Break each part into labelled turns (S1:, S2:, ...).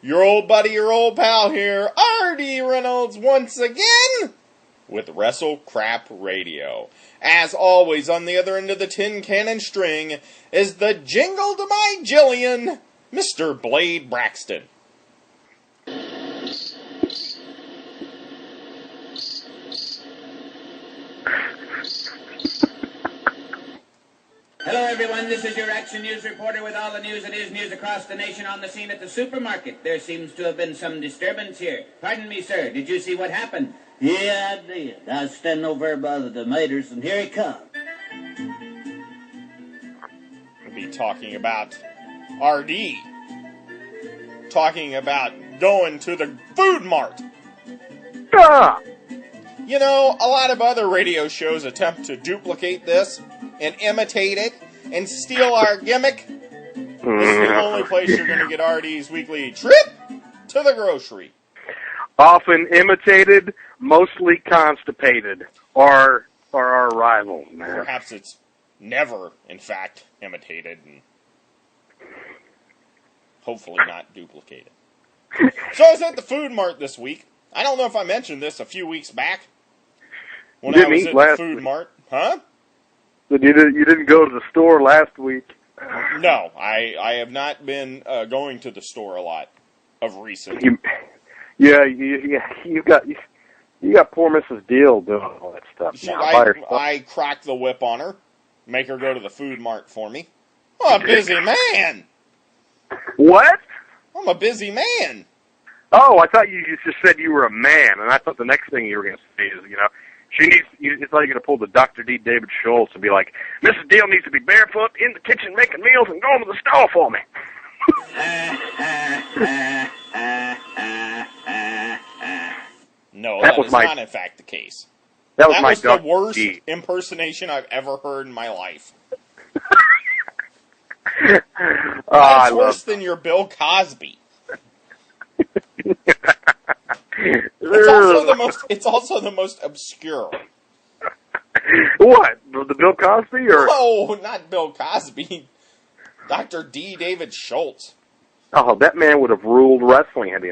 S1: Your old buddy, your old pal here, R.D. Reynolds, once again with Wrestle Crap Radio. As always, on the other end of the tin cannon string is the jingle to my Jillian, Mr. Blade Braxton.
S2: Hello, everyone. This is your Action News reporter with all the news that is news across the nation on the scene at the supermarket. There seems to have been some disturbance here. Pardon me, sir. Did you see what happened?
S3: Yeah, I did. I was standing over by the tomatoes, and here he comes.
S1: We'll be talking about RD. Talking about going to the food mart. You know, a lot of other radio shows attempt to duplicate this and imitate it and steal our gimmick. This is the only place you're going to get RD's weekly trip to the grocery.
S4: Often imitated, mostly constipated, are our rivals, man.
S1: Perhaps it's never, in fact, imitated and hopefully not duplicated. So I was at the food mart this week. I don't know if I mentioned this a few weeks back when I was at the food mart. Huh?
S4: You didn't go to the store last week.
S1: No, I have not been going to the store a lot of recent.
S4: You got poor Mrs. Deal doing all that stuff.
S1: I crack the whip on her, make her go to the food mart for me. I'm a busy man.
S4: What?
S1: I'm a busy man.
S4: Oh, I thought you just said you were a man, and I thought the next thing you were going to say is, it's like you're going to pull the Dr. D. David Schultz and be like, Mrs. Deal needs to be barefoot in the kitchen making meals and going to the store for me.
S1: No, that is not in fact the case.
S4: That was
S1: the worst impersonation I've ever heard in my life. That's worse than your Bill Cosby. It's also the most obscure.
S4: What? The Bill Cosby or?
S1: No, not Bill Cosby. Dr. D. David Schultz.
S4: Oh, that man would have ruled wrestling had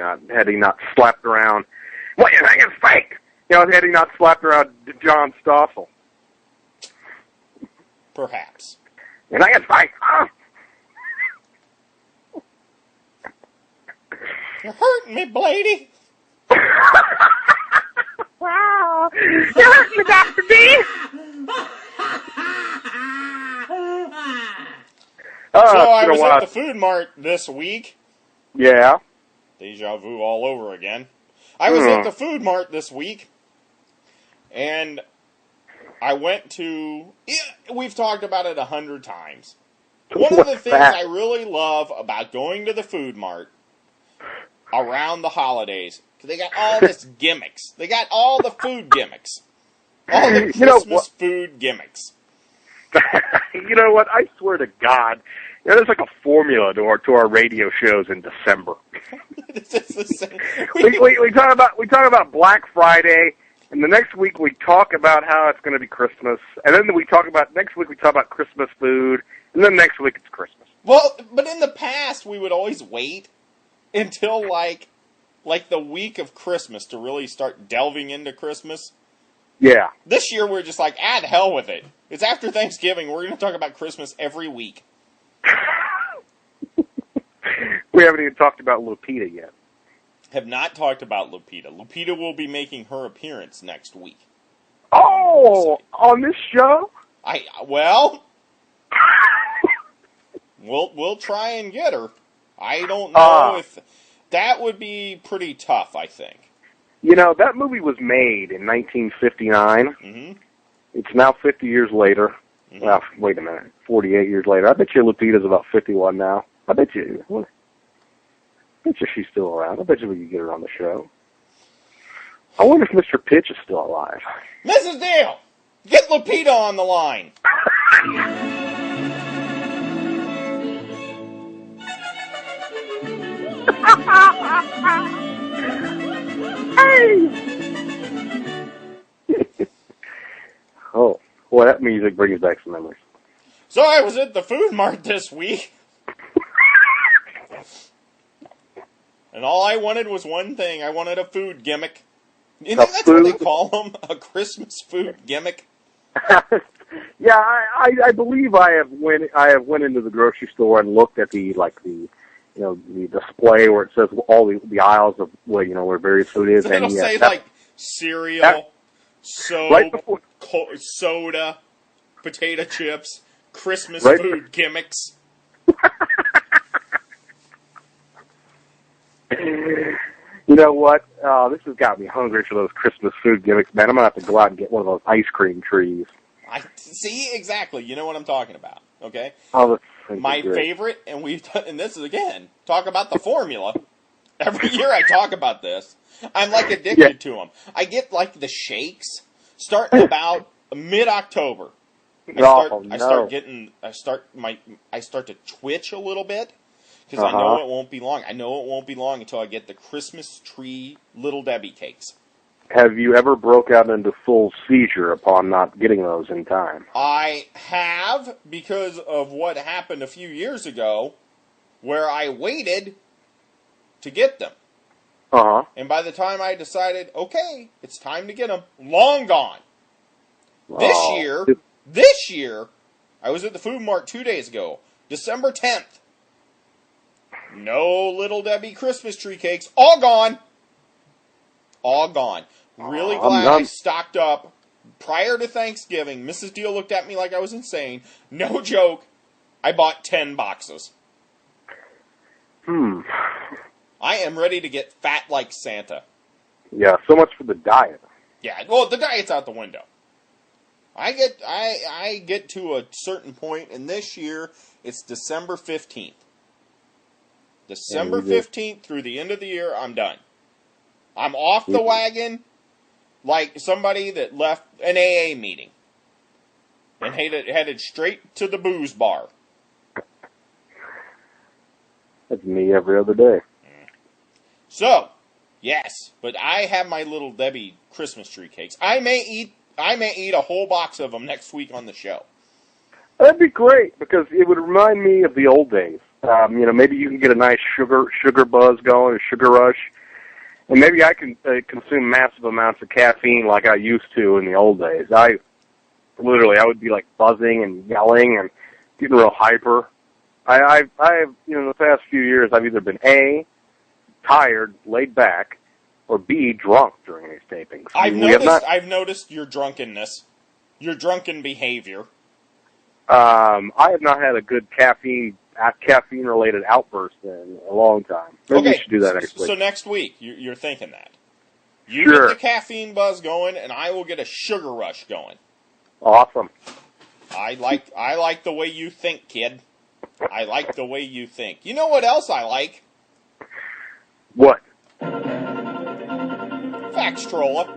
S4: he not slapped around. What you think is fake? Had he not slapped around John Stossel.
S1: Perhaps.
S4: You think it's fake? Huh?
S1: You're hurting me, Blady.
S4: Wow. You hurt me, Dr. D.
S1: So I was at the food mart this week.
S4: Yeah.
S1: Deja vu all over again. I was at the food mart this week, and I went to... We've talked about it 100 times. One of the things I really love about going to the food mart around the holidays, because they got all this gimmicks. They got all the food gimmicks. All the Christmas food gimmicks.
S4: You know what? I swear to God, there's like a formula to our radio shows in December. we talk about Black Friday, and the next week we talk about how it's going to be Christmas, and then next week we talk about Christmas food, and then next week it's Christmas.
S1: Well, but in the past we would always wait until like the week of Christmas to really start delving into Christmas.
S4: Yeah.
S1: This year we're just like, the hell with it. It's after Thanksgiving. We're going to talk about Christmas every week.
S4: We haven't even talked about Lupita yet.
S1: Have not talked about Lupita. Lupita will be making her appearance next week.
S4: Oh, on this show?
S1: We'll try and get her. I don't know if that would be pretty tough, I think.
S4: That movie was made in 1959. Mm-hmm. It's now 50 years later. Mm-hmm. Well, wait a minute, 48 years later. I bet you Lupita's about 51 now. I bet you she's still around. I bet you we could get her on the show. I wonder if Mr. Pitch is still alive.
S1: Mrs. Dale, get Lupita on the line.
S4: Hey! Oh, well, that music brings back some memories.
S1: So I was at the food mart this week. And all I wanted was one thing. I wanted a food gimmick. You
S4: A
S1: think that's
S4: food?
S1: what they call them? A Christmas food gimmick?
S4: Yeah, I believe I have went into the grocery store and looked at the display where it says all the aisles of where various food is.
S1: It'll
S4: and
S1: say like cereal, soap,
S4: right before,
S1: soda, potato chips, Christmas
S4: right
S1: food gimmicks.
S4: You know what? This has got me hungry for those Christmas food gimmicks, man. I'm gonna have to go out and get one of those ice cream trees.
S1: I see exactly. You know what I'm talking about. Okay.
S4: Oh,
S1: My favorite, and this is again talk about the formula. Every year I talk about this. I'm like addicted to them. I get like the shakes starting about mid-October. I start to twitch a little bit because I know it won't be long. I know it won't be long until I get the Christmas tree Little Debbie cakes.
S4: Have you ever broke out into full seizure upon not getting those in time?
S1: I have, because of what happened a few years ago, where I waited to get them. And by the time I decided, okay, it's time to get them, long gone. This year, I was at the Food Mart 2 days ago, December 10th. No Little Debbie Christmas tree cakes, all gone. All gone. Really glad I stocked up prior to Thanksgiving. Mrs. Deal looked at me like I was insane. No joke. I bought 10 boxes. I am ready to get fat like Santa.
S4: Yeah, so much for the diet.
S1: Yeah, well, the diet's out the window. I get to a certain point, and this year it's December 15th. December 15th through the end of the year, I'm done. I'm off the wagon like somebody that left an AA meeting and headed straight to the booze bar.
S4: That's me every other day.
S1: So, yes, but I have my Little Debbie Christmas tree cakes. I may eat a whole box of them next week on the show.
S4: That'd be great because it would remind me of the old days. Maybe you can get a nice sugar buzz going, a sugar rush. And maybe I can consume massive amounts of caffeine like I used to in the old days. I would be like buzzing and yelling and getting real hyper. I've in the past few years, I've either been A, tired, laid back, or B, drunk during these tapings.
S1: I've noticed your drunkenness, your drunken behavior.
S4: I have not had a good caffeine-related outburst in a long time. Maybe we should do that next week.
S1: So next week, you're thinking that. You
S4: Sure.
S1: get the caffeine buzz going, and I will get a sugar rush going.
S4: Awesome.
S1: I like the way you think, kid. I like the way you think. You know what else I like?
S4: What?
S1: Facts Trolla.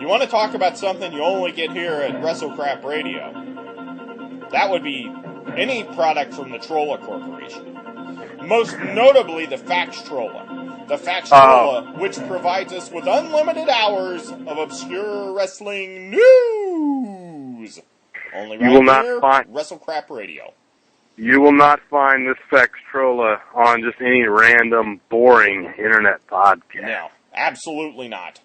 S1: You want to talk about something you only get here at WrestleCrap Radio? That would be any product from the Trolla Corporation. Most notably, the Fax Trolla. The Fax Trolla, which provides us with unlimited hours of obscure wrestling news. Only right here, WrestleCrap Radio.
S4: You will not find this Fax Trolla on just any random, boring internet podcast.
S1: No, absolutely not.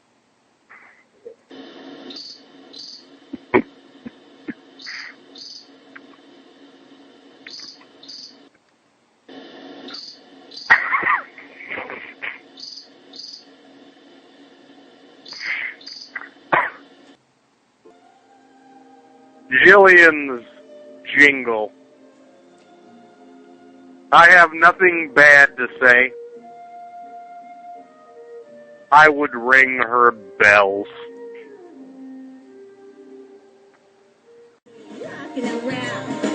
S4: Jillian's jingle. I have nothing bad to say. I would ring her bells.
S5: Rocking around.